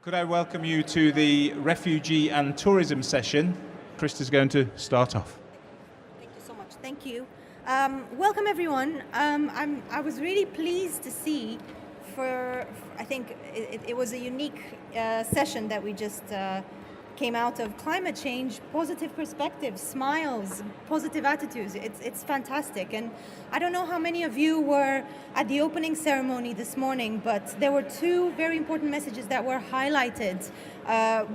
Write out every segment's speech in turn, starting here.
Could I welcome you to the refugee and tourism session? Krista's going to start off. Thank you so much. Thank you. Welcome everyone. I was really pleased to see I think it was a unique session that we just came out of. Climate change, positive perspectives, smiles, positive attitudes. It's fantastic. And I don't know how many of you were at the opening ceremony this morning, but there were two very important messages that were highlighted.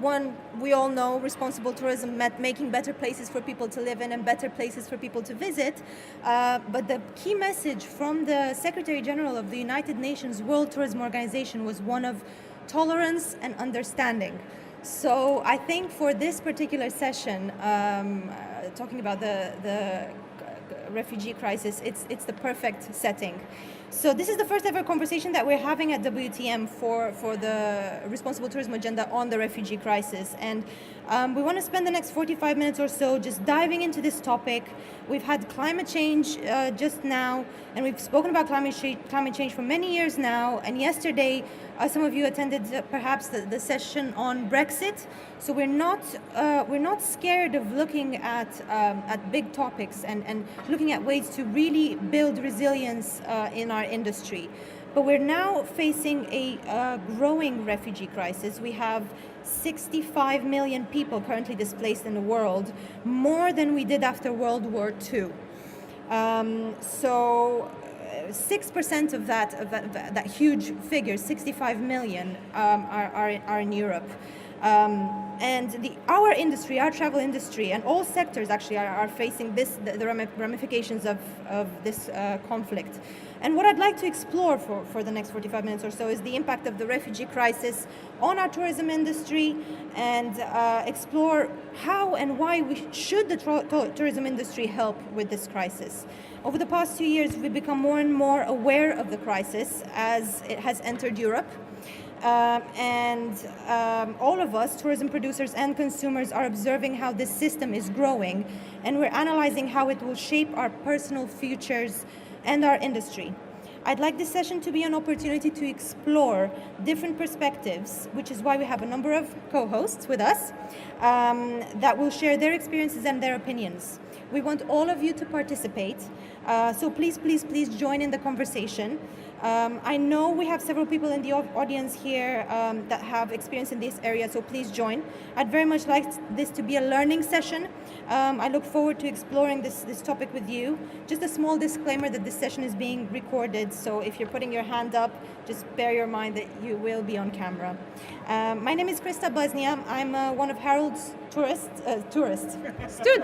One, we all know responsible tourism meant making better places for people to live in and better places for people to visit. But the key message from the Secretary General of the United Nations World Tourism Organization was one of tolerance and understanding. So I think for this particular session, talking about the refugee crisis, it's the perfect setting. So this is the first ever conversation that we're having at WTM for the responsible tourism agenda on the refugee crisis. And we want to spend the next 45 minutes or so just diving into this topic. We've had climate change just now, and we've spoken about climate change for many years now. And yesterday, some of you attended perhaps the session on Brexit. So we're not scared of looking at big topics and looking at ways to really build resilience in our industry. But we're now facing a growing refugee crisis. We have 65 million people currently displaced in the world, more than we did after World War II. So 6% of that huge figure, 65 million, are in Europe. And our industry, our travel industry, and all sectors actually are facing the ramifications of this conflict. And what I'd like to explore for the next 45 minutes or so is the impact of the refugee crisis on our tourism industry, and explore how and why should the tourism industry help with this crisis. Over the past 2 years, we've become more and more aware of the crisis as it has entered Europe. All of us, tourism producers and consumers, are observing how this system is growing, and we're analyzing how it will shape our personal futures and our industry. I'd like this session to be an opportunity to explore different perspectives, which is why we have a number of co-hosts with us that will share their experiences and their opinions. We want all of you to participate, so please join in the conversation. I know we have several people in the audience here that have experience in this area, so please join. I'd very much like this to be a learning session. I look forward to exploring this topic with you. Just a small disclaimer that this session is being recorded, so if you're putting your hand up, just bear your mind that you will be on camera. My name is Krista Bosnia. I'm one of Harold's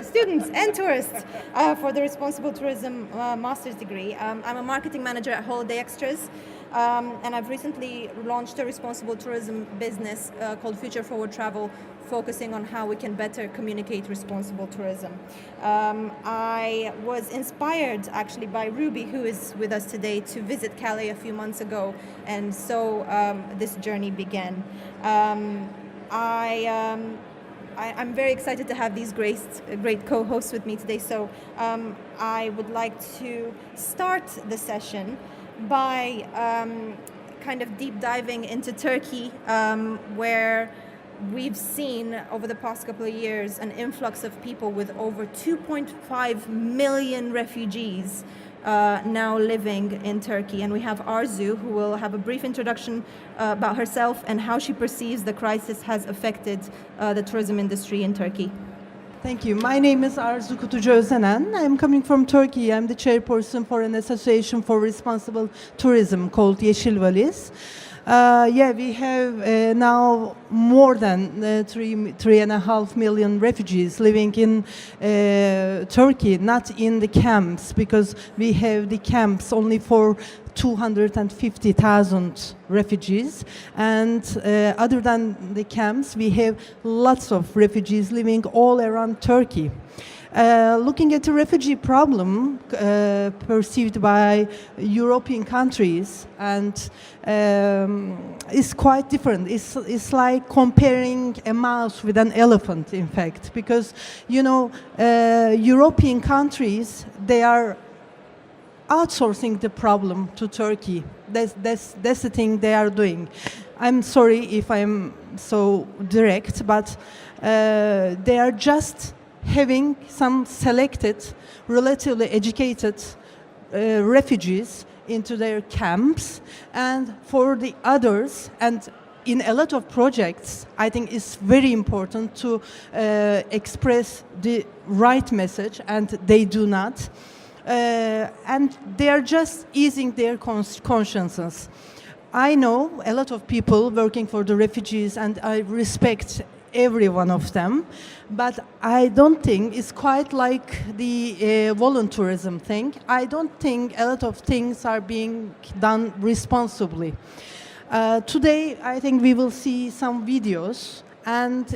students and tourists for the Responsible Tourism Master's degree. I'm a marketing manager at Holiday Extras, and I've recently launched a responsible tourism business called Future Forward Travel, focusing on how we can better communicate responsible tourism. I was inspired actually by Ruby, who is with us today, to visit Calais a few months ago, and so this journey began. I'm very excited to have these great co-hosts with me today. So I would like to start the session by kind of deep diving into Turkey, where we've seen over the past couple of years an influx of people with over 2.5 million refugees now living in Turkey. And we have Arzu, who will have a brief introduction about herself and how she perceives the crisis has affected the tourism industry in Turkey. Thank you. My name is Arzu Kutucu Özenen. I'm coming from Turkey. I'm the chairperson for an association for responsible tourism called Yeşil Valiz. We have now more than 3.5 million refugees living in Turkey, not in the camps, because we have the camps only for 250,000 refugees, and other than the camps, we have lots of refugees living all around Turkey. Looking at the refugee problem perceived by European countries, and it's quite different. It's like comparing a mouse with an elephant, in fact, because European countries, they are outsourcing the problem to Turkey. That's the thing they are doing. I'm sorry if I'm so direct, but they are just having some selected, relatively educated refugees into their camps, and for the others, and in a lot of projects, I think it's very important to express the right message, and they do not. And they are just easing their consciences. I know a lot of people working for the refugees, and I respect every one of them, but I don't think it's quite like the volunteerism thing. I don't think a lot of things are being done responsibly. Today, I think we will see some videos, and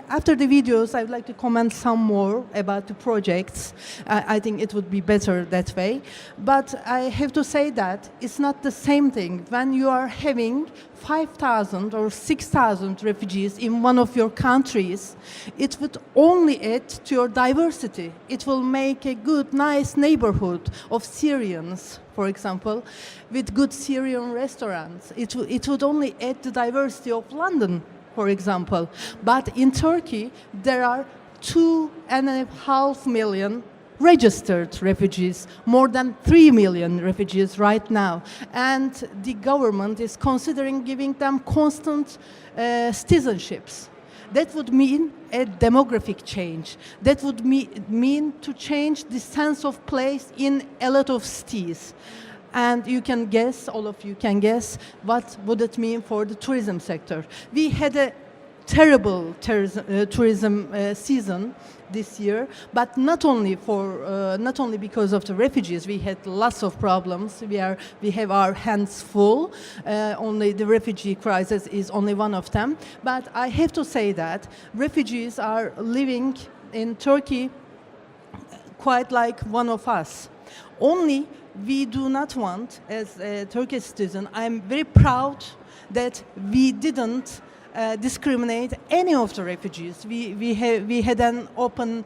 after the videos, I would like to comment some more about the projects. I think it would be better that way. But I have to say that it's not the same thing when you are having 5,000 or 6,000 refugees in one of your countries. It would only add to your diversity. It will make a good, nice neighborhood of Syrians, for example, with good Syrian restaurants. It would only add the diversity of London, for example. But in Turkey, there are 2.5 million registered refugees, more than 3 million refugees right now. And the government is considering giving them constant citizenships. That would mean a demographic change. That would mean to change the sense of place in a lot of cities. And you can guess, all of you can guess, what would it mean for the tourism sector. We had a terrible tourism season this year, but not only because of the refugees. We had lots of problems. We have our hands full. Only the refugee crisis is only one of them. But I have to say that refugees are living in Turkey quite like one of us. Only we do not want, as a Turkish citizen, I'm very proud that we didn't discriminate any of the refugees. We had an open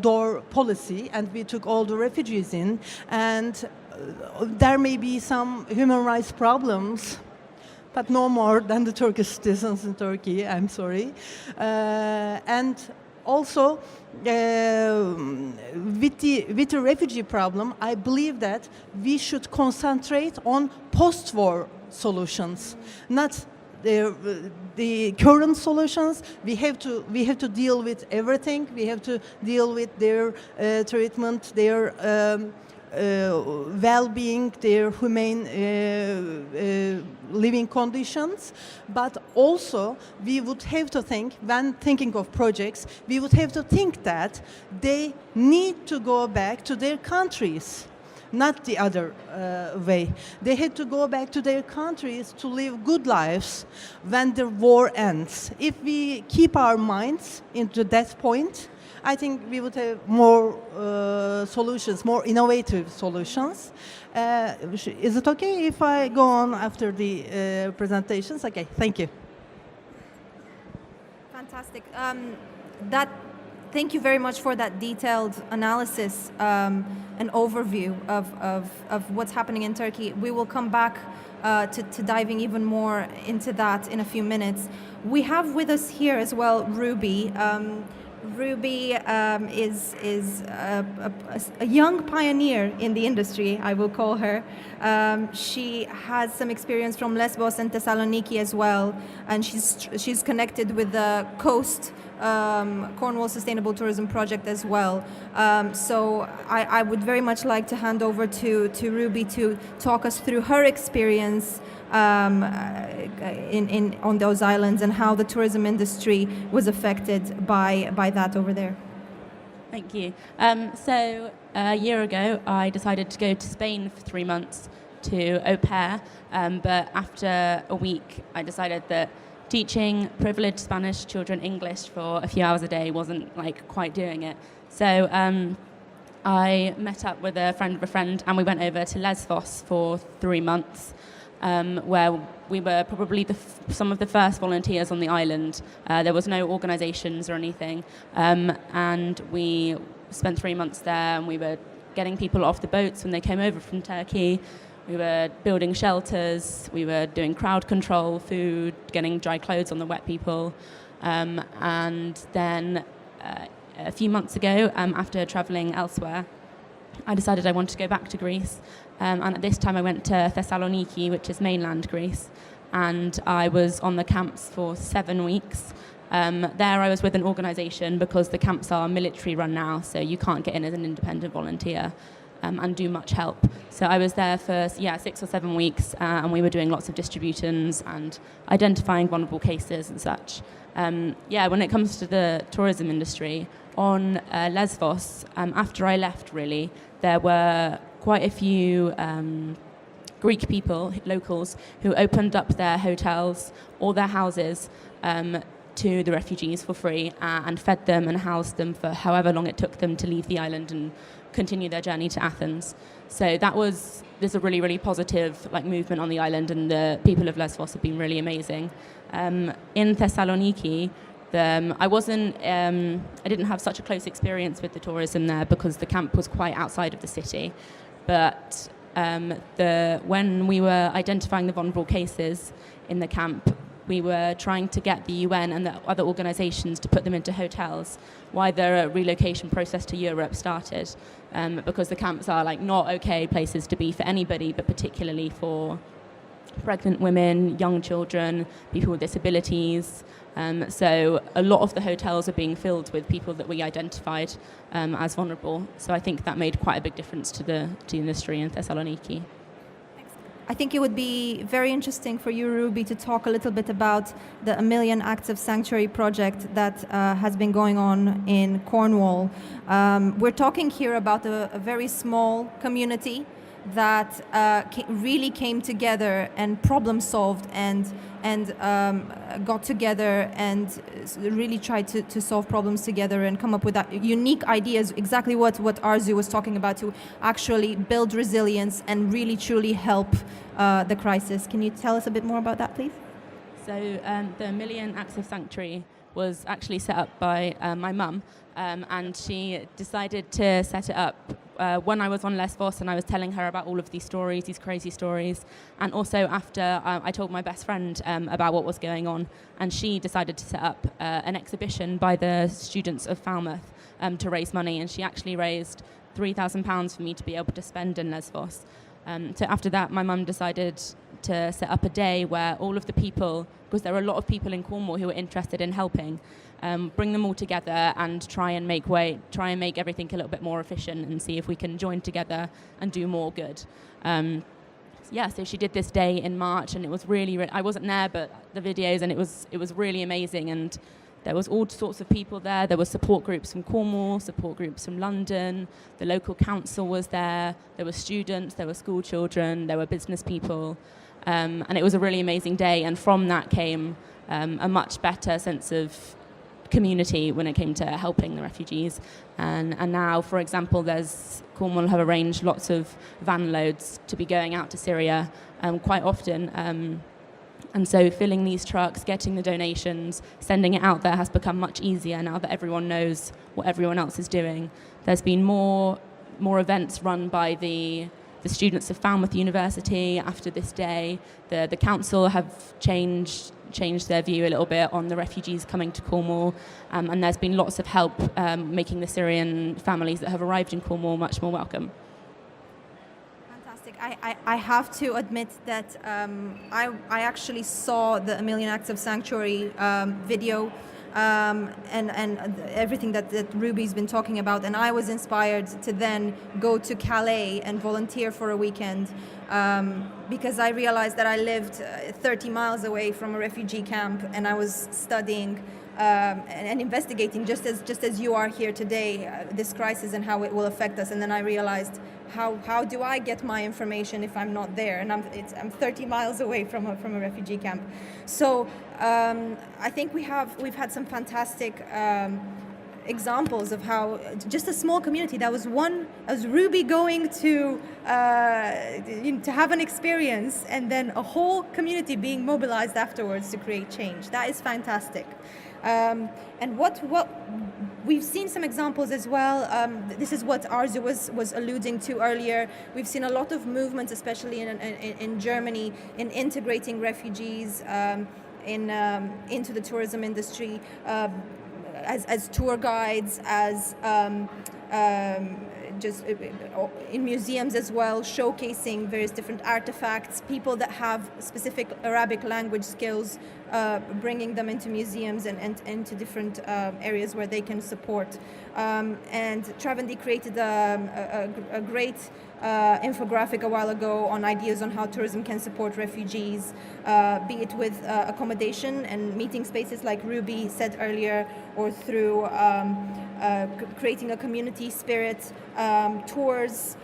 door policy, and we took all the refugees in. And there may be some human rights problems, but no more than the Turkish citizens in Turkey, I'm sorry. And also, with the refugee problem, I believe that we should concentrate on post-war solutions, not the current solutions. We have to deal with everything. We have to deal with their treatment, their well-being, their humane living conditions. But also, we would have to think, when thinking of projects, we would have to think that they need to go back to their countries, not the other way. They had to go back to their countries to live good lives when the war ends. If we keep our minds into that point, I think we would have more solutions, more innovative solutions. Is it okay if I go on after the presentations? Okay, thank you. Fantastic. Thank you very much for that detailed analysis and overview of what's happening in Turkey. We will come back to diving even more into that in a few minutes. We have with us here as well Ruby. Ruby is a young pioneer in the industry, I will call her. She has some experience from Lesbos and Thessaloniki as well, and she's connected with the Coast Cornwall Sustainable Tourism Project as well. So I would very much like to hand over to Ruby to talk us through her experience on those islands and how the tourism industry was affected by that over there. Thank you. So a year ago, I decided to go to Spain for 3 months to au pair, but after a week, I decided that teaching privileged Spanish children English for a few hours a day wasn't quite doing it. So I met up with a friend of a friend, and we went over to Lesbos for 3 months. Where we were probably some of the first volunteers on the island. There was no organisations or anything, and we spent 3 months there, and we were getting people off the boats when they came over from Turkey. We were building shelters, we were doing crowd control, food, getting dry clothes on the wet people. And then a few months ago, after travelling elsewhere, I decided I wanted to go back to Greece. And at this time I went to Thessaloniki, which is mainland Greece. And I was on the camps for 7 weeks. There I was with an organisation because the camps are military run now, so you can't get in as an independent volunteer and do much help. So I was there for 6 or 7 weeks, and we were doing lots of distributions and identifying vulnerable cases and such. When it comes to the tourism industry, on Lesbos, after I left really, there were quite a few Greek people, locals, who opened up their hotels or their houses to the refugees for free and fed them and housed them for however long it took them to leave the island and continue their journey to Athens. So there's a really, really positive movement on the island, and the people of Lesbos have been really amazing. In Thessaloniki, I didn't have such a close experience with the tourism there because the camp was quite outside of the city. But when we were identifying the vulnerable cases in the camp, we were trying to get the UN and the other organisations to put them into hotels while the relocation process to Europe started, because the camps are not okay places to be for anybody, but particularly for pregnant women, young children, people with disabilities. So a lot of the hotels are being filled with people that we identified as vulnerable. So I think that made quite a big difference to the industry in Thessaloniki. I think it would be very interesting for you, Ruby, to talk a little bit about the A Million Acts of Sanctuary project that has been going on in Cornwall. We're talking here about a very small community that really came together and problem solved and got together and really tried to solve problems together and come up with that unique ideas, exactly what Arzu was talking about, to actually build resilience and really truly help the crisis. Can you tell us a bit more about that, please? So the Million Acts of Sanctuary was actually set up by my mum, and she decided to set it up when I was on Lesbos and I was telling her about all of these stories, these crazy stories, and also after I told my best friend about what was going on, and she decided to set up an exhibition by the students of Falmouth to raise money, and she actually raised £3,000 for me to be able to spend in Lesbos. So after that, my mum decided to set up a day where all of the people, because there are a lot of people in Cornwall who are interested in helping, bring them all together and try and make everything a little bit more efficient and see if we can join together and do more good. So she did this day in March, and it was really I wasn't there, but the videos, and it was really amazing, and there was all sorts of people there. There were support groups from Cornwall, support groups from London, the local council was there were students, there were school children, there were business people, and it was a really amazing day, and from that came a much better sense of community when it came to helping the refugees. And now, for example, Cornwall have arranged lots of van loads to be going out to Syria quite often. And so filling these trucks, getting the donations, sending it out there has become much easier now that everyone knows what everyone else is doing. There's been more events run by the students of Falmouth University after this day. The council have changed their view a little bit on the refugees coming to Cornwall, and there's been lots of help making the Syrian families that have arrived in Cornwall much more welcome. I have to admit that I actually saw the A Million Acts of Sanctuary video and everything that Ruby's been talking about, and I was inspired to then go to Calais and volunteer for a weekend because I realized that I lived 30 miles away from a refugee camp, and I was studying and investigating just as you are here today, this crisis and how it will affect us. And then I realized, how do I get my information if I'm not there? And I'm 30 miles away from a refugee camp. So I think we've had some fantastic examples of how just a small community that was Ruby going to have an experience, and then a whole community being mobilized afterwards to create change. That is fantastic. And what we've seen some examples as well. This is what Arzu was alluding to earlier. We've seen a lot of movements, especially in Germany, in integrating refugees into the tourism industry as tour guides, as just in museums as well, showcasing various different artifacts, people that have specific Arabic language skills, bringing them into museums and into different areas where they can support. And Travendi created a great infographic a while ago on ideas on how tourism can support refugees, be it with accommodation and meeting spaces like Ruby said earlier, or through creating a community spirit, tours,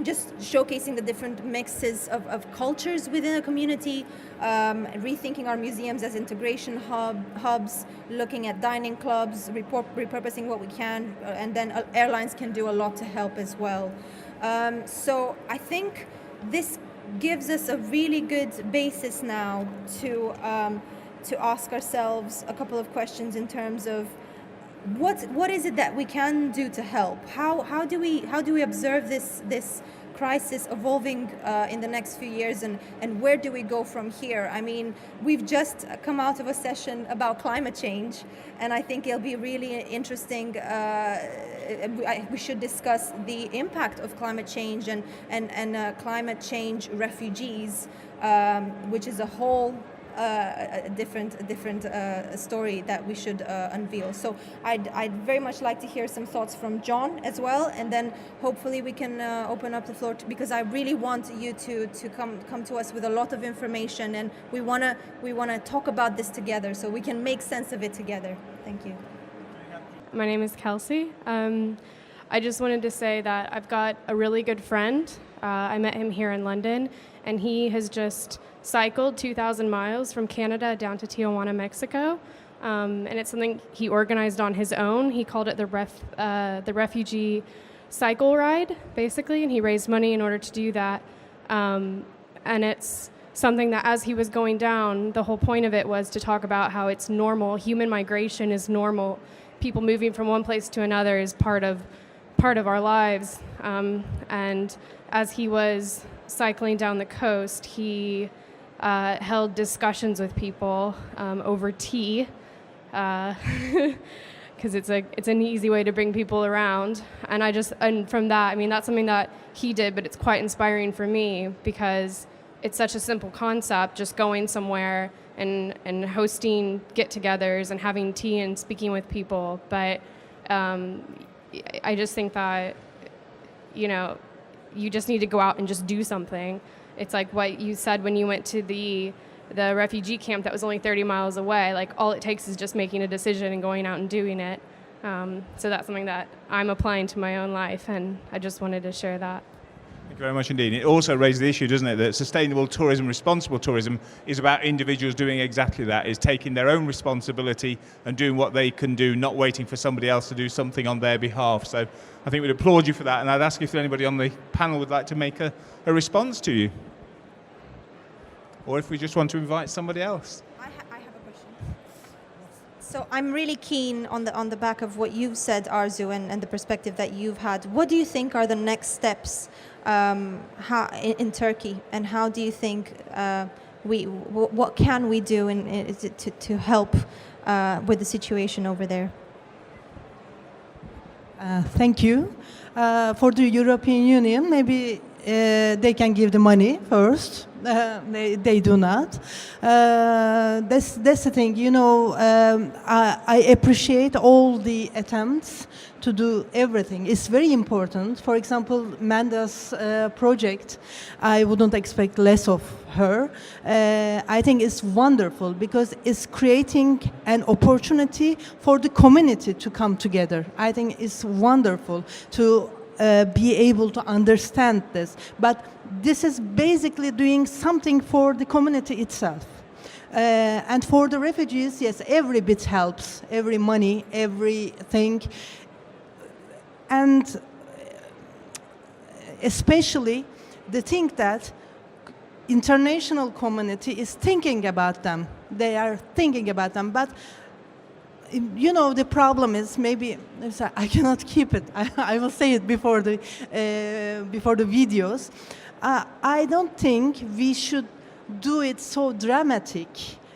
just showcasing the different mixes of cultures within a community, rethinking our museums as integration hubs, looking at dining clubs, repurposing what we can, and then airlines can do a lot to help as well. So I think this gives us a really good basis now to ask ourselves a couple of questions in terms of what is it that we can do to help? How do we observe this crisis evolving in the next few years, and where do we go from here? I mean, we've just come out of a session about climate change, and I think it'll be really interesting. We should discuss the impact of climate change and climate change refugees, which is a whole a different story that we should unveil. So I'd very much like to hear some thoughts from John as well, and then hopefully we can open up the floor because I really want you to come to us with a lot of information, and we wanna talk about this together so we can make sense of it together. Thank you. My name is Kelsey. I just wanted to say that I've got a really good friend. I met him here in London, and he has just cycled 2,000 miles from Canada down to Tijuana, Mexico. And it's something he organized on his own. He called it the refugee cycle ride, basically, and he raised money in order to do that. And it's something that as he was going down, the whole point of it was to talk about how it's normal. Human migration is normal. People moving from one place to another is part of our lives. And as he was cycling down the coast, he held discussions with people over tea, because it's an easy way to bring people around. And from that, I mean, that's something that he did, but it's quite inspiring for me because it's such a simple concept, just going somewhere and hosting get-togethers and having tea and speaking with people. But I just think that, you just need to go out and just do something. It's like what you said when you went to the refugee camp that was only 30 miles away. Like, all it takes is just making a decision and going out and doing it. So that's something that I'm applying to my own life, and I just wanted to share that. Thank you very much indeed. It also raises the issue, doesn't it, that sustainable tourism, responsible tourism is about individuals doing exactly that, is taking their own responsibility and doing what they can do, not waiting for somebody else to do something on their behalf. So I think we'd applaud you for that, and I'd ask if anybody on the panel would like to make a response to you. Or if we just want to invite somebody else. I have a question. So I'm really keen on the back of what you've said, Arzu, and the perspective that you've had. What do you think are the next steps in Turkey, and how do you think what can we do to help with the situation over there? Thank you. For the European Union, maybe they can give the money first. They do not. That's the thing. I appreciate all the attempts to do everything. It's very important. For example, Manda's project, I wouldn't expect less of her. I think it's wonderful because it's creating an opportunity for the community to come together. I think it's wonderful to be able to understand this. But this is basically doing something for the community itself. And for the refugees, yes, every bit helps, every money, everything. And especially the thing that international community is thinking about them. They are thinking about them. But you know, the problem is maybe I cannot keep it. I will say it before the videos. I don't think we should do it so dramatic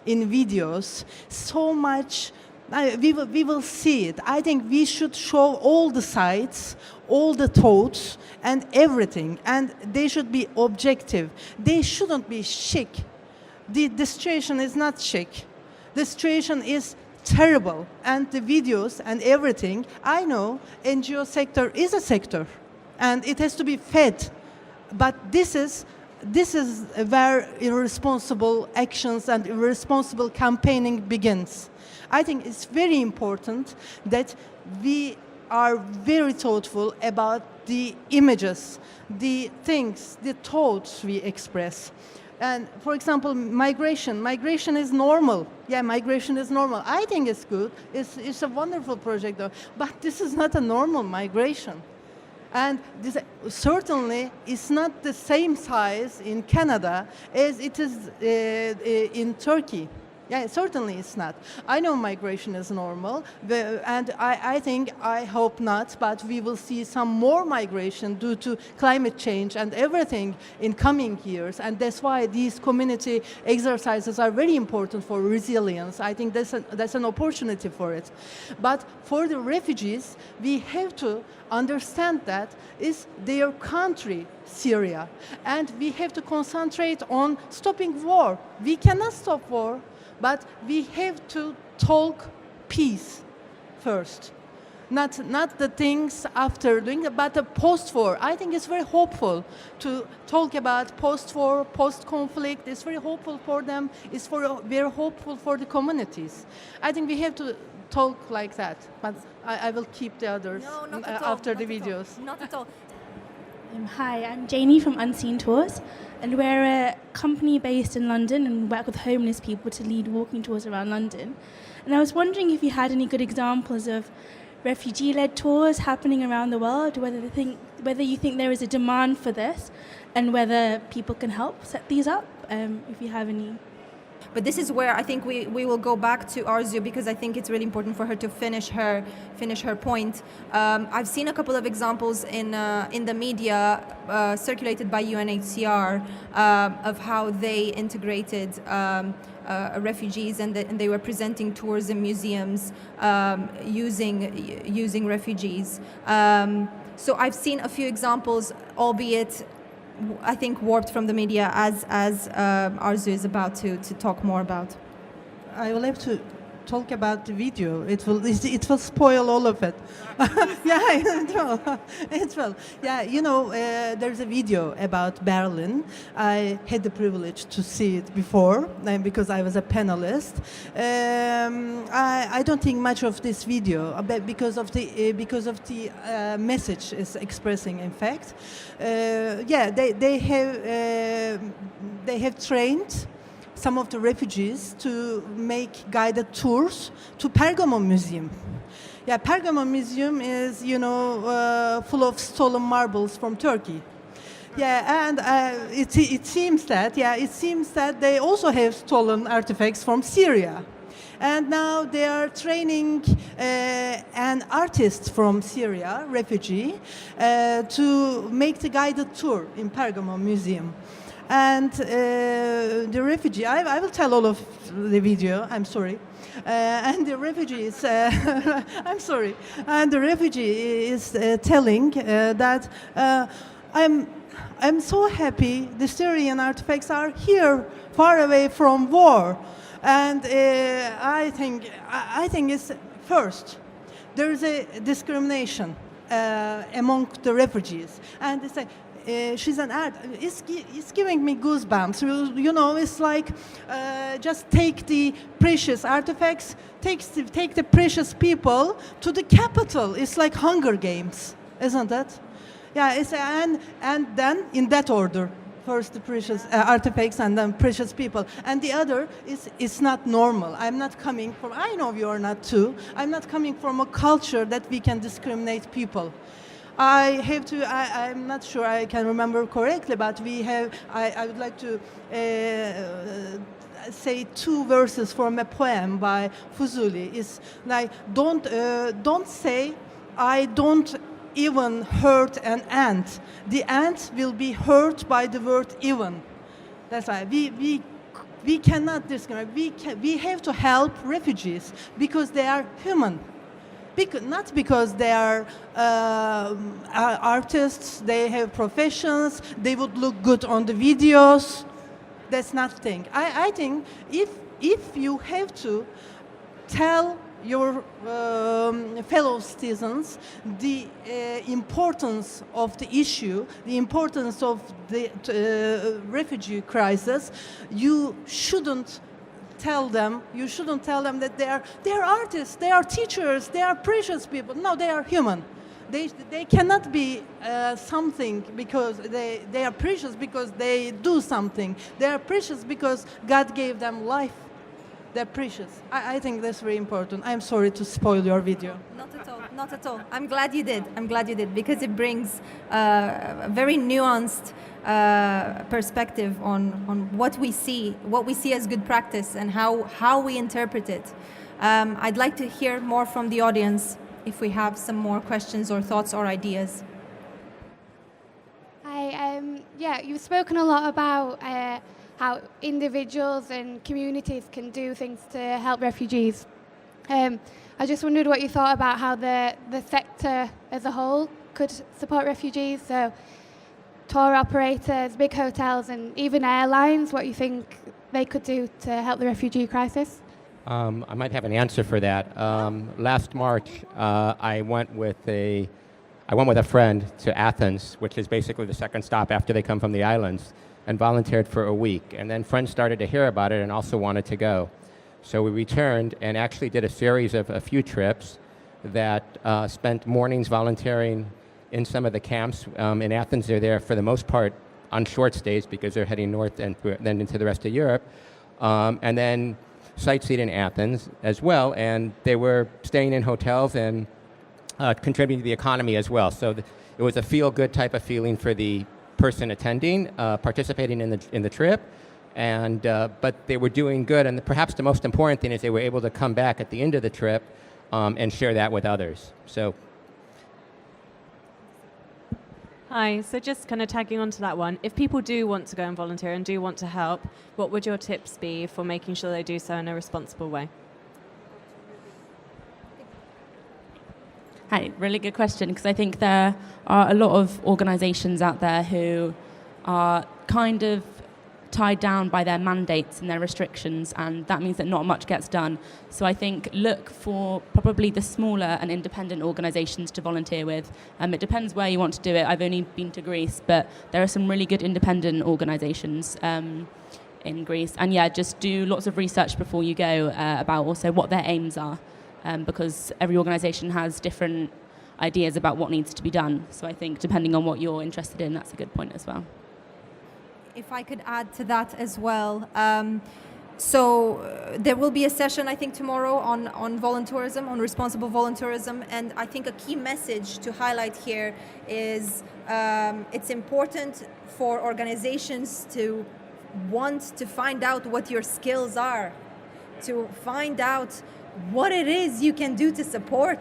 in videos. So much. We will see it. I think we should show all the sides, all the thoughts, and everything. And they should be objective. They shouldn't be chic. The situation is not chic. The situation is terrible. And the videos and everything, I know NGO sector is a sector. And it has to be fed. But this is where irresponsible actions and irresponsible campaigning begins. I think it's very important that we are very thoughtful about the images, the things, the thoughts we express. And for example, migration is normal. Yeah, migration is normal. I think it's good. It's a wonderful project, though. But this is not a normal migration. And this certainly is not the same size in Canada as it is in Turkey. Yeah, certainly it's not. I know migration is normal, and I hope not, but we will see some more migration due to climate change and everything in coming years, and that's why these community exercises are very important for resilience. I think that's an opportunity for it. But for the refugees, we have to understand that is their country, Syria, and we have to concentrate on stopping war. We cannot stop war, but we have to talk peace first. Not the things after doing it, but the post-war. I think it's very hopeful to talk about post-war, post-conflict. It's very hopeful for them. It's very hopeful for the communities. I think we have to talk like that. But I will keep the others after the videos. Not at all. Hi, I'm Janie from Unseen Tours, and we're a company based in London and work with homeless people to lead walking tours around London. And I was wondering if you had any good examples of refugee-led tours happening around the world, whether you think there is a demand for this, and whether people can help set these up, if you have any. But this is where I think we will go back to Arzu, because I think it's really important for her to finish her point. I've seen a couple of examples in the media circulated by UNHCR of how they integrated refugees and they were presenting tours in museums using refugees. So I've seen a few examples, albeit I think warped from the media, as Arzu is about to talk more about. I will have to talk about the video. It will spoil all of it. Yeah, it will. Yeah, you know, there's a video about Berlin. I had the privilege to see it before because I was a panelist. I don't think much of this video because of the message it's expressing. In fact, yeah, they have trained some of the refugees to make guided tours to Pergamon Museum. Yeah, Pergamon Museum is, you know, full of stolen marbles from Turkey. Yeah, and it seems that they also have stolen artifacts from Syria. And now they are training an artist from Syria, refugee, to make the guided tour in Pergamon Museum. And the refugee, I will tell all of the video, I'm sorry. And the refugee is, I'm sorry. And the refugee is telling that I'm so happy the Syrian artifacts are here, far away from war. And I think it's first, there is a discrimination among the refugees. And they say, she's an art. It's giving me goosebumps. You know, it's like just take the precious artifacts, take the precious people to the capital. It's like Hunger Games, isn't it? Yeah. And then in that order. First the precious artifacts and then precious people. And the other is it's not normal. I'm not coming from, I know you are not too, I'm not coming from a culture that we can discriminate people. I'm not sure I can remember correctly, but we have, I would like to say two verses from a poem by Fuzuli. It's like, don't say, I don't even hurt an ant. The ant will be hurt by the word even. That's why we cannot discriminate. We have to help refugees because they are human. Not because they are artists, they have professions, they would look good on the videos. That's not the thing. I think if you have to tell your fellow citizens the importance of the issue, the importance of the refugee crisis, you shouldn't tell them that they are artists, they are teachers, they are precious people. No, they are human. They cannot be something because they are precious because they do something. They are precious because God gave them life. They're precious. I think that's very important. I'm sorry to spoil your video. Not at all. Not at all. I'm glad you did. I'm glad you did because it brings a very nuanced perspective on what we see as good practice and how we interpret it. I'd like to hear more from the audience if we have some more questions or thoughts or ideas. Hi. You've spoken a lot about how individuals and communities can do things to help refugees. I just wondered what you thought about how the sector as a whole could support refugees. So tour operators, big hotels, and even airlines, what you think they could do to help the refugee crisis? I might have an answer for that. Last March, I went with a friend to Athens, which is basically the second stop after they come from the islands, and volunteered for a week. And then friends started to hear about it and also wanted to go. So we returned and actually did a series of a few trips that spent mornings volunteering in some of the camps. In Athens, they're there for the most part on short stays because they're heading north and then into the rest of Europe. And then sightseeing in Athens as well. And they were staying in hotels and contributing to the economy as well. So it was a feel-good type of feeling for the person attending, participating in the trip, and but they were doing good. And perhaps the most important thing is they were able to come back at the end of the trip and share that with others. So. Hi, so just kind of tagging on to that one, if people do want to go and volunteer and do want to help, what would your tips be for making sure they do so in a responsible way? Hi, really good question, because I think there are a lot of organisations out there who are kind of tied down by their mandates and their restrictions, and that means that not much gets done. So I think look for probably the smaller and independent organisations to volunteer with. It depends where you want to do it. I've only been to Greece, but there are some really good independent organisations in Greece. And yeah, just do lots of research before you go about also what their aims are. Because every organisation has different ideas about what needs to be done. So I think depending on what you're interested in, that's a good point as well. If I could add to that as well. There will be a session, I think, tomorrow on volunteerism, on responsible volunteerism. And I think a key message to highlight here is it's important for organizations to want to find out what your skills are, to find out what it is you can do to support,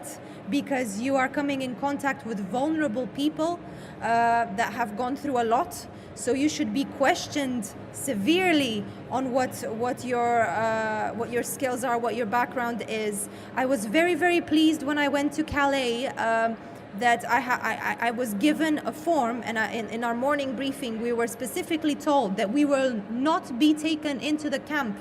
because you are coming in contact with vulnerable people that have gone through a lot. So you should be questioned severely on what your skills are, what your background is. I was very, very pleased when I went to Calais that I was given a form, and in our morning briefing we were specifically told that we will not be taken into the camp.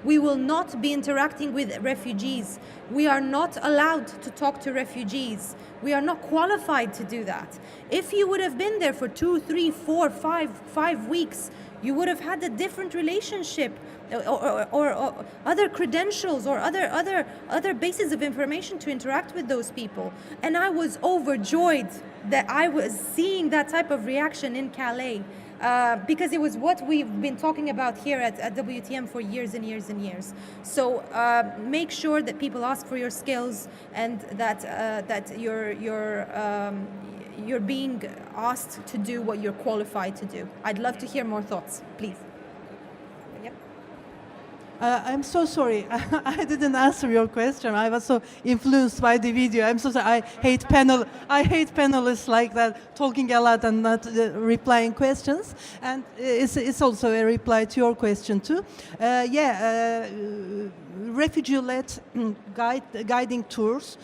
We will not be interacting with refugees. We are not allowed to talk to refugees. We are not qualified to do that. If you would have been there for 2, 3, 4, 5 weeks, you would have had a different relationship or other credentials or other bases of information to interact with those people. And I was overjoyed that I was seeing that type of reaction in Calais. Because it was what we've been talking about here at WTM for years and years and years. So make sure that people ask for your skills and that you're being asked to do what you're qualified to do. I'd love to hear more thoughts, please. Yep. I'm so sorry. I didn't answer your question. I was so influenced by the video. I'm so sorry. I hate panelists like that, talking a lot and not replying questions. And it's also a reply to your question too. Refugee-led guiding tours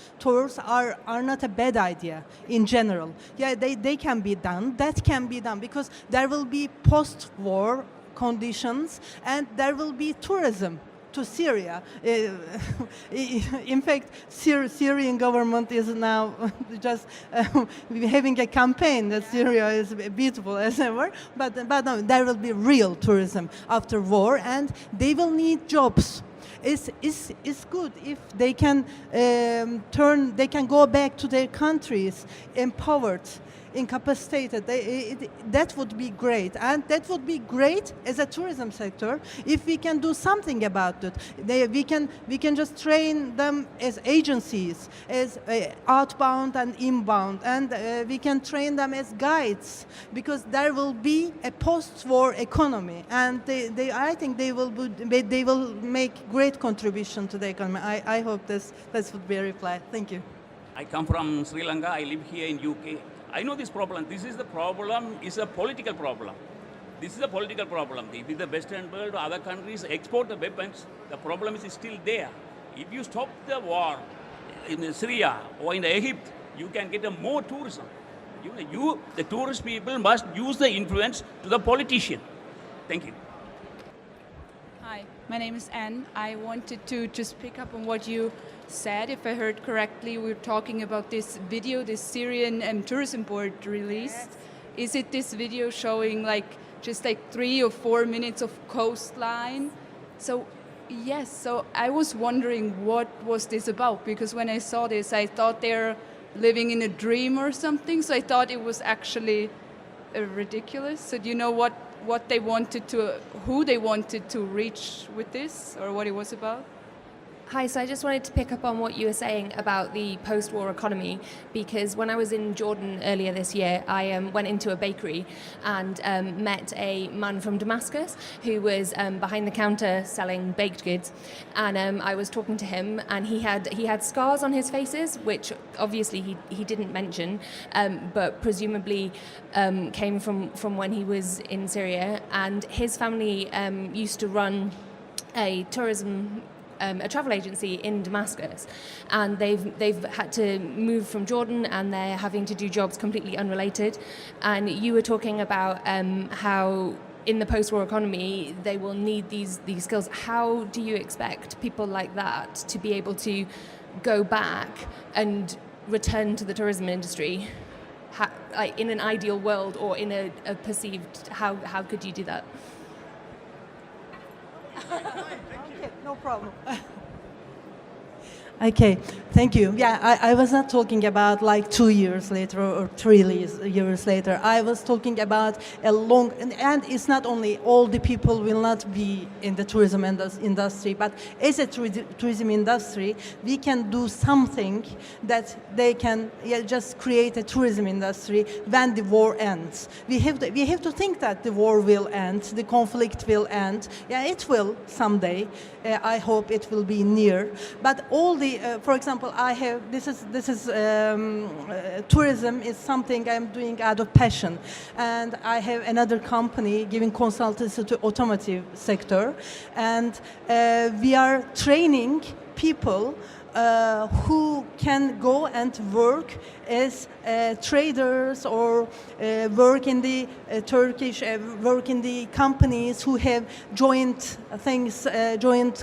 are not a bad idea in general. Yeah, they can be done. That can be done because there will be post-war conditions and there will be tourism to Syria. In fact, Syrian government is now just having a campaign that Syria is beautiful as ever, but no, there will be real tourism after war and they will need jobs. It's good if they can they can go back to their countries empowered, incapacitated. That would be great, and that would be great as a tourism sector if we can do something about it. We can just train them as agencies, as outbound and inbound, and we can train them as guides because there will be a post-war economy, and I think they will make great contribution to the economy. I hope this would be a reply. Thank you. I come from Sri Lanka. I live here in UK. I know this problem. This is the problem. It's a political problem. This is a political problem. If the Western world or other countries export the weapons, the problem is still there. If you stop the war in Syria or in Egypt, you can get more tourism. The tourist people must use the influence to the politician. Thank you. Hi, my name is Anne. I wanted to just pick up on what you said. If I heard correctly, we're talking about this video, this Syrian tourism board released. Yes. Is it this video showing just 3 or 4 minutes of coastline? So yes, so I was wondering what was this about, because when I saw this, I thought they're living in a dream or something. So I thought it was actually ridiculous. So do you know what they wanted to, who they wanted to reach with this, or what it was about? Hi, so I just wanted to pick up on what you were saying about the post-war economy, because when I was in Jordan earlier this year, I went into a bakery and met a man from Damascus who was behind the counter selling baked goods, and I was talking to him, and he had scars on his faces, which obviously he didn't mention, but presumably came from when he was in Syria, and his family used to run a travel agency in Damascus, and they've had to move from Jordan, and they're having to do jobs completely unrelated. And you were talking about how in the post-war economy they will need these skills. How do you expect people like that to be able to go back and return to the tourism industry? In an ideal world, or in a perceived, how could you do that? Okay, no problem. Okay, thank you. Yeah, I was not talking about 2 years later or 3 years later. I was talking about a long, and it's not only all the people will not be in the tourism industry, but as a tourism industry, we can do something that they can just create a tourism industry when the war ends. We have to think that the war will end, the conflict will end. Yeah, it will someday. I hope it will be near. But all the, for example, tourism is something I'm doing out of passion, and I have another company giving consultancy to automotive sector, and we are training people who can go and work as traders or work in the work in the companies who have joint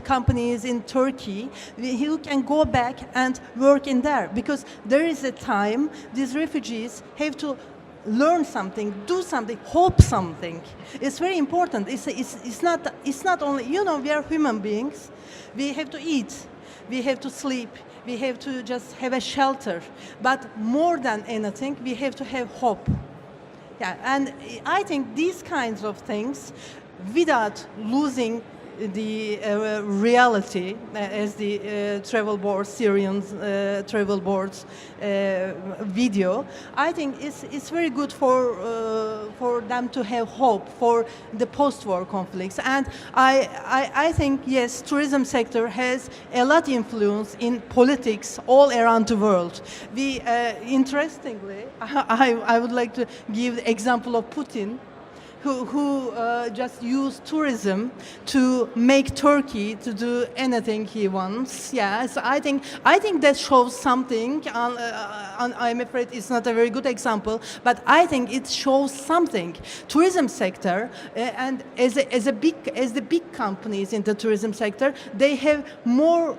companies in Turkey. Who can go back and work in there, because there is a time these refugees have to learn something, do something, hope something. It's very important. It's not only, we are human beings. We have to eat. We have to sleep. We have to just have a shelter. But more than anything, we have to have hope. Yeah, and I think these kinds of things, without losing reality as the travel board, Syrian travel boards video. I think it's very good for them to have hope for the post-war conflicts. And I think, yes, tourism sector has a lot influence in politics all around the world. We, interestingly, I would like to give the example of Putin, who just use tourism to make Turkey to do anything he wants. Yes, I think that shows something. I'm afraid it's not a very good example, but I think it shows something. Tourism sector and as the big companies in the tourism sector, they have more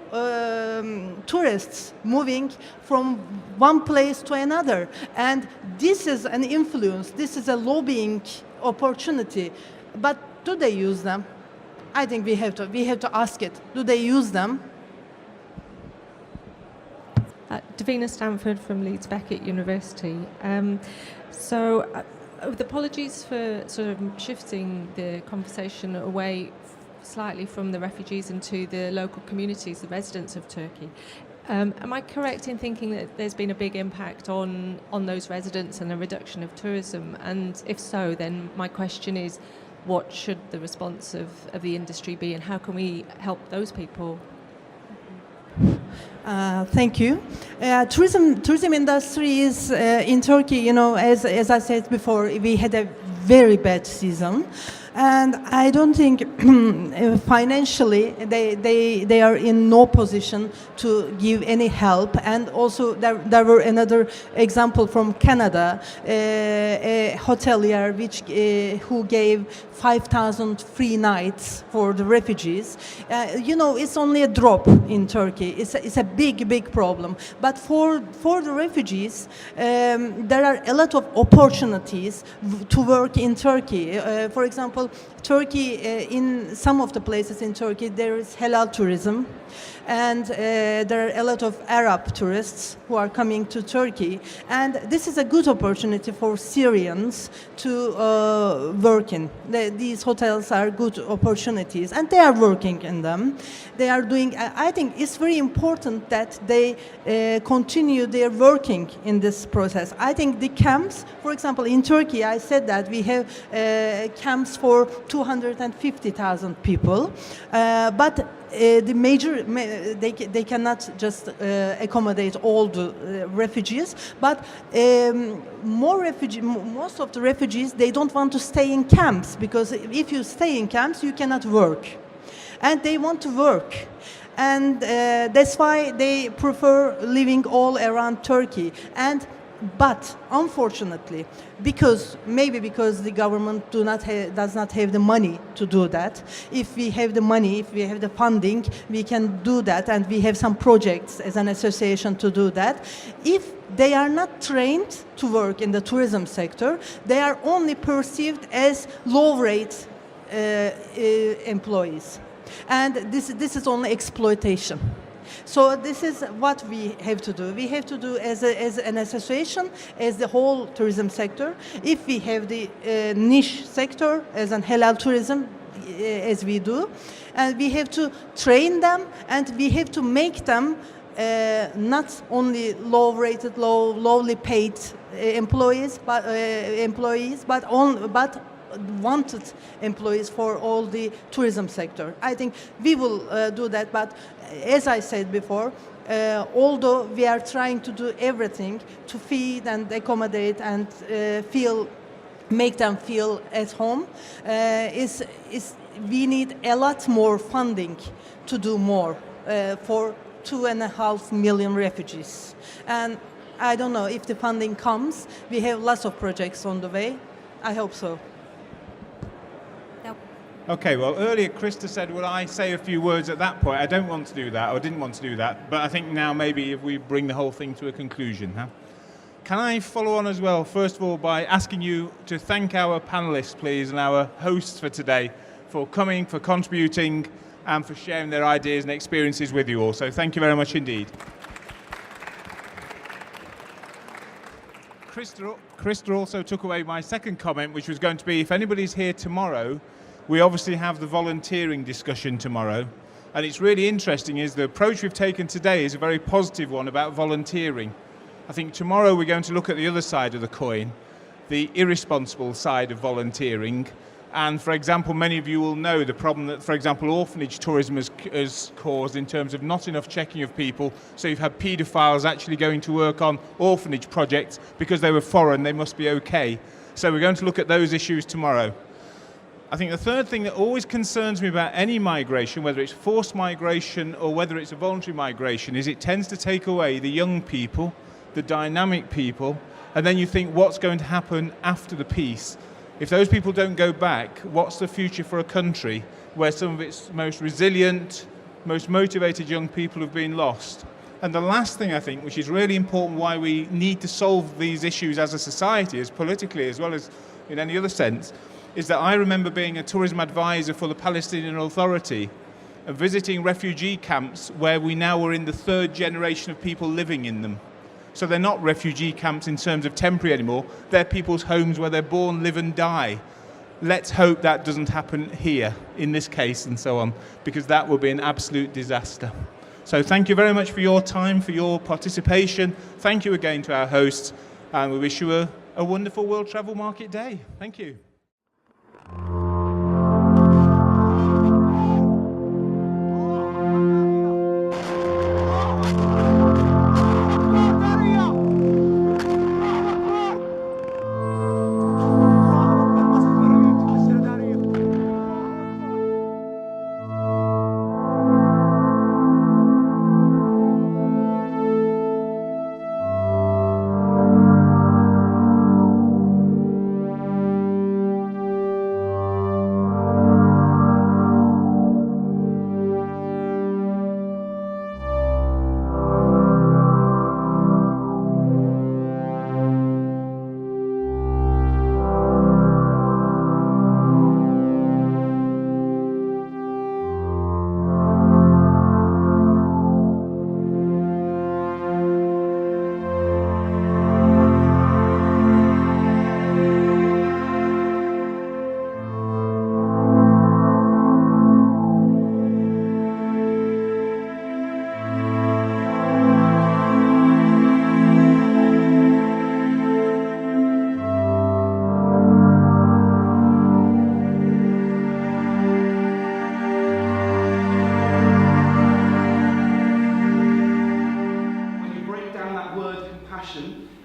tourists moving from one place to another, and this is an influence. This is a lobbying opportunity, but do they use them? I think we have to ask it. Do they use them? Davina Stanford from Leeds Beckett University. With apologies for sort of shifting the conversation away slightly from the refugees into the local communities, the residents of Turkey. Am I correct in thinking that there's been a big impact on those residents and a reduction of tourism? And if so, then my question is, what should the response of the industry be, and how can we help those people? Thank you. Tourism industry is in Turkey. You know, as I said before, we had a very bad season. And I don't think financially they are in no position to give any help. And also there were another example from Canada, a hotelier who gave 5,000 free nights for the refugees. You know, it's only a drop in Turkey. It's a big problem. But for the refugees, there are a lot of opportunities to work in Turkey. For example, Turkey, in some of the places in Turkey, there is halal tourism, and there are a lot of Arab tourists who are coming to Turkey, and this is a good opportunity for Syrians to work in. These hotels are good opportunities, and they are working in them. They are doing, I think it's very important that they continue their working in this process. I think the camps, for example, in Turkey, I said that we have camps for 250,000 people, but the major, they cannot just accommodate all the refugees, but most of the refugees, they don't want to stay in camps, because if you stay in camps, you cannot work. And they want to work. And that's why they prefer living all around Turkey. But unfortunately, because the government does not have the money to do that. If we have the money, if we have the funding, we can do that, and we have some projects as an association to do that. If they are not trained to work in the tourism sector, they are only perceived as low-rate employees, and this is only exploitation. So this is what we have to do. We have to do as an association, as the whole tourism sector. If we have the niche sector as an halal tourism, as we do, and we have to train them, and we have to make them not only low-rated, lowly paid employees, but wanted employees for all the tourism sector. I think we will do that, but as I said before, although we are trying to do everything to feed and accommodate and make them feel at home, we need a lot more funding to do more for 2.5 million refugees. And I don't know if the funding comes. We have lots of projects on the way. I hope so. Okay, well, earlier Krista said, will I say a few words at that point? I don't want to do that, or didn't want to do that, but I think now maybe if we bring the whole thing to a conclusion. Huh? Can I follow on as well, first of all, by asking you to thank our panellists, please, and our hosts for today for coming, for contributing, and for sharing their ideas and experiences with you all. So thank you very much indeed. Krista also took away my second comment, which was going to be, if anybody's here tomorrow, We obviously have the volunteering discussion tomorrow, and it's really interesting is the approach we've taken today is a very positive one about volunteering. I think tomorrow we're going to look at the other side of the coin, the irresponsible side of volunteering. And for example, many of you will know the problem that, for example, orphanage tourism has caused in terms of not enough checking of people. So you've had paedophiles actually going to work on orphanage projects because they were foreign, they must be okay. So we're going to look at those issues tomorrow. I think the third thing that always concerns me about any migration, whether it's forced migration or whether it's a voluntary migration, is it tends to take away the young people, the dynamic people, and then you think what's going to happen after the peace. If those people don't go back, what's the future for a country where some of its most resilient, most motivated young people have been lost? And the last thing I think, which is really important why we need to solve these issues as a society, as politically as well as in any other sense, is that I remember being a tourism advisor for the Palestinian Authority and visiting refugee camps where we now were in the third generation of people living in them. So they're not refugee camps in terms of temporary anymore. They're people's homes where they're born, live and die. Let's hope that doesn't happen here, in this case and so on, because that will be an absolute disaster. So thank you very much for your time, for your participation. Thank you again to our hosts, and we wish you a wonderful World Travel Market Day. Thank you.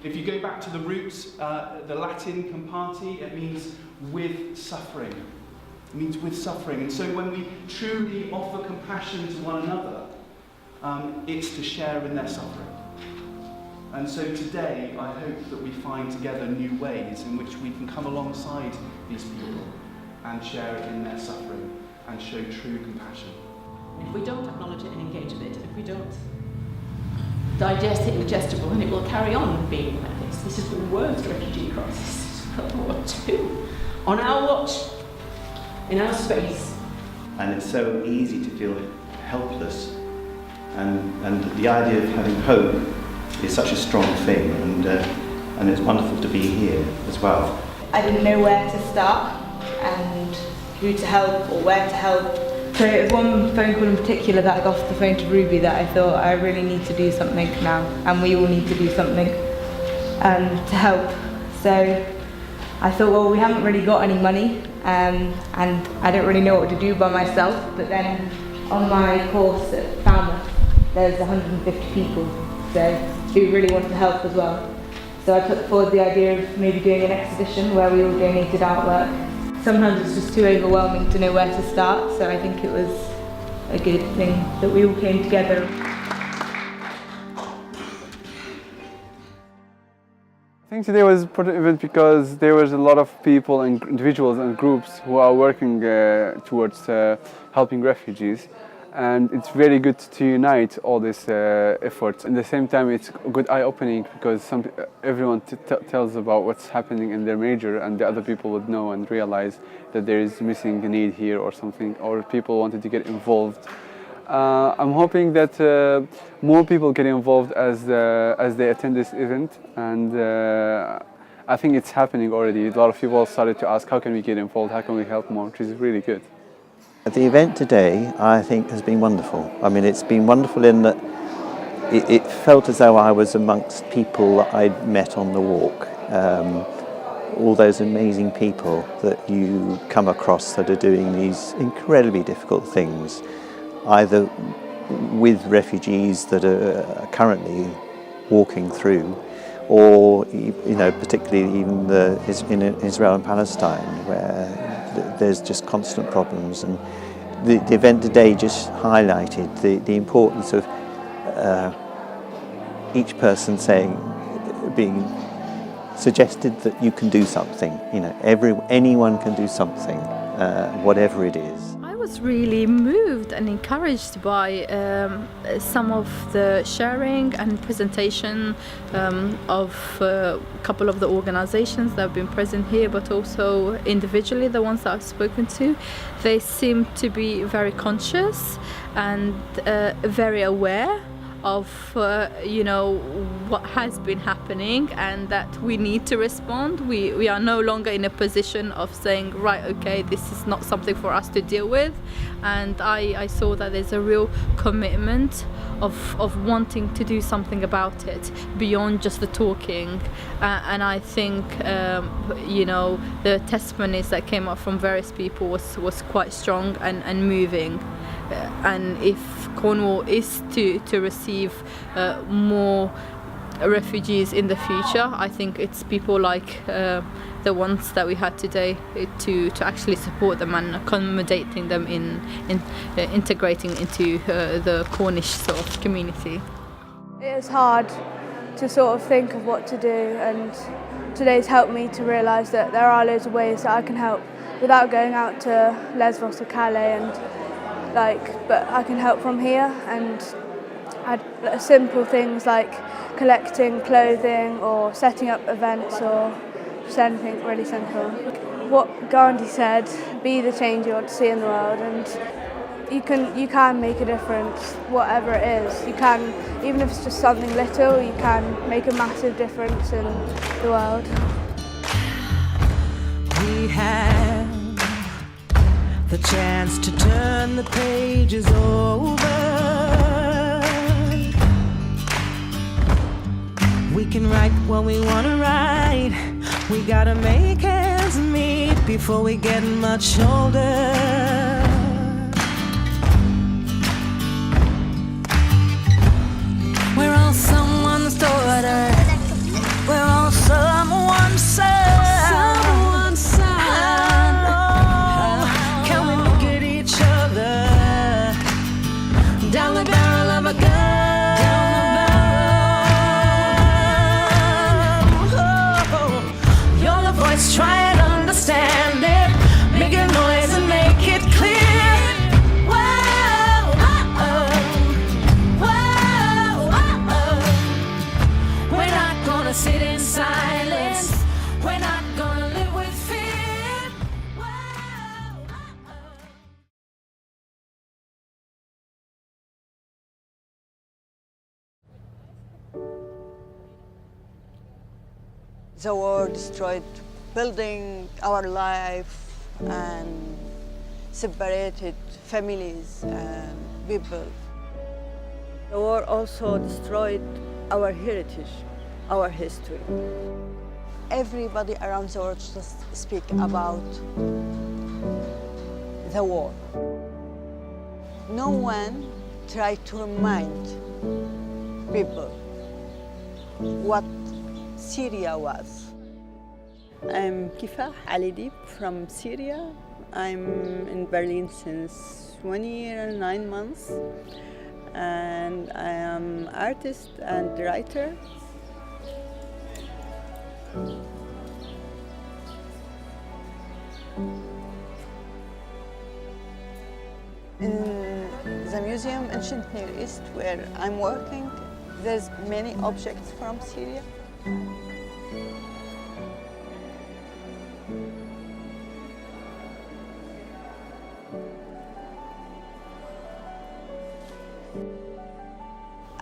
If you go back to the roots, the Latin compati, it means with suffering. It means with suffering. And so when we truly offer compassion to one another, it's to share in their suffering. And so today, I hope that we find together new ways in which we can come alongside these people and share in their suffering and show true compassion. If we don't acknowledge it and engage with it, if we don't digest it ingestible, and it will carry on being like this. This is the worst refugee crisis since World War II. On our watch, in our space. And it's so easy to feel helpless. And the idea of having hope is such a strong thing, and it's wonderful to be here as well. I didn't know where to start and who to help or where to help. So it was one phone call in particular that I got off the phone to Ruby that I thought I really need to do something now, and we all need to do something to help. So I thought, well, we haven't really got any money, and I don't really know what to do by myself, but then on my course at Falmouth there's 150 people who really want to help as well. So I put forward the idea of maybe doing an exhibition where we all donated artwork. Sometimes it's just too overwhelming to know where to start, so I think it was a good thing that we all came together. I think today was an important event because there was a lot of people and individuals and groups who are working towards helping refugees. And it's very good to unite all these efforts. At the same time, it's a good eye-opening because everyone tells about what's happening in their major, and the other people would know and realize that there is missing a need here or something, or people wanted to get involved. I'm hoping that more people get involved as they attend this event, and I think it's happening already. A lot of people started to ask, how can we get involved, how can we help more, which is really good. The event today, I think, has been wonderful. I mean, it's been wonderful in that it felt as though I was amongst people that I'd met on the walk. All those amazing people that you come across that are doing these incredibly difficult things, either with refugees that are currently walking through, or particularly even in Israel and Palestine, where there's just constant problems. And the event today just highlighted the importance of each person being suggested that you can do something. Anyone can do something, whatever it is. I was really moved and encouraged by some of the sharing and presentation of a couple of the organizations that have been present here, but also individually the ones that I've spoken to. They seem to be very conscious and very aware of what has been happening, and that we need to respond. We are no longer in a position of saying, right, okay, this is not something for us to deal with. And I saw that there's a real commitment of wanting to do something about it beyond just the talking. And I think the testimonies that came up from various people was quite strong and moving. And if Cornwall is to receive more refugees in the future, I think it's people like the ones that we had today to actually support them and accommodating them in integrating into the Cornish sort of community. It was hard to sort of think of what to do, and today's helped me to realise that there are loads of ways that I can help without going out to Lesbos or Calais, but I can help from here, and simple things like collecting clothing or setting up events or just anything really simple. What Gandhi said, be the change you want to see in the world, and you can make a difference, whatever it is. You can, even if it's just something little, you can make a massive difference in the world. We have the chance to turn the pages over. We can write what we want to write. We gotta make ends meet before we get much older. We're all someone's daughter. We're all someone's son. Someone's son. Can we look at each other down the barrel of a gun? Try and understand it, make a noise and make it clear. Whoa, whoa, whoa. We're not gonna sit in silence. We're not gonna live with fear. The war destroyed building our life and separated families and people. The war also destroyed our heritage, our history. Everybody around the world just speak about the war. No one tried to remind people what Syria was. I'm Kifah Alidi from Syria. I'm in Berlin since 1 year and 9 months, and I am artist and writer. In the museum Ancient Near East where I'm working, there's many objects from Syria.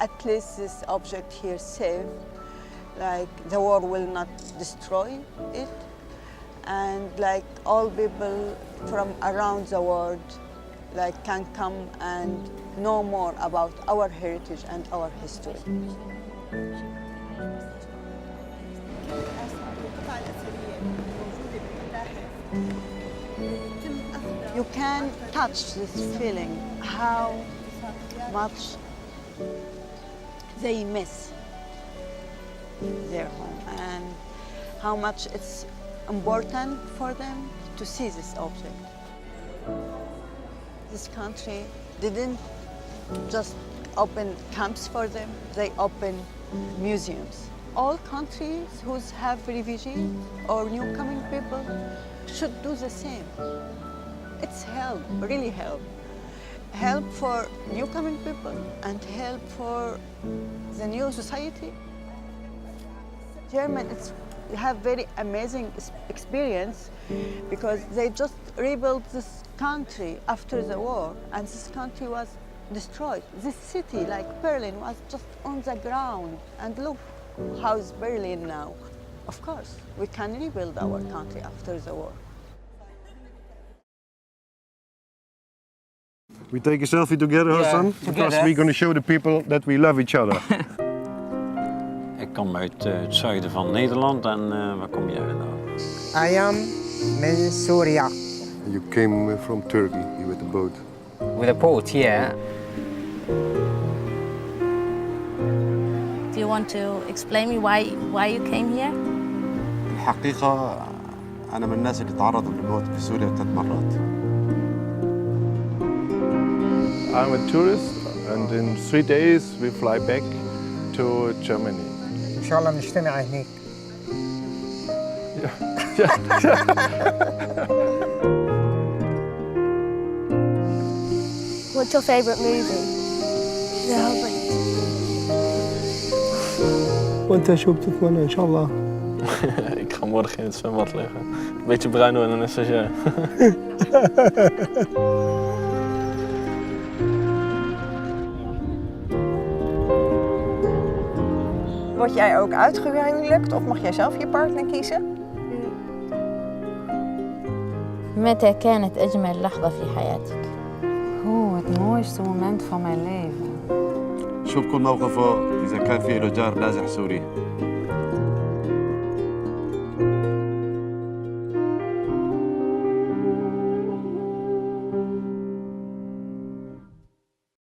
At least this object here saved like the war will not destroy it, and like all people from around the world like can come and know more about our heritage and our history. You can touch this feeling, how much they miss their home and how much it's important for them to see this object. This country didn't just open camps for them, they opened museums. All countries who have refugees or newcoming people should do the same. It's help, really help. Help for newcoming people and help for the new society. Germans have very amazing experience because they just rebuilt this country after the war, and this country was destroyed. This city, like Berlin, was just on the ground, and look how's Berlin now. Of course, we can rebuild our country after the war. We take a selfie together, Hassan, because we're going to show the people that we love each other. Ik kom uit het zuiden van Nederland en waar kom jij vandaan? I am من سوريا. You came from Turkey with a boat. With a boat, yeah. Do you want to explain me why you came here? الحقيقة أنا من الناس اللي تعرضوا للموت في سوريا 3 مرات. I'm a tourist, and in 3 days we fly back to Germany. إن شاء الله نجتمع هناك. What's your favourite movie? The Hobbit. وأنت شو بتتمنى إن شاء الله؟ Ik ga morgen in het zwembad liggen. Een beetje bruin worden, net zoals jij. Word jij ook uitgehuwelijkt of mag jij zelf je partner kiezen? متى كانت أجمل لحظة في حياتك؟ het mooiste moment van mijn leven. شو بكون موقفه إذا كان في له جار نازح سوري؟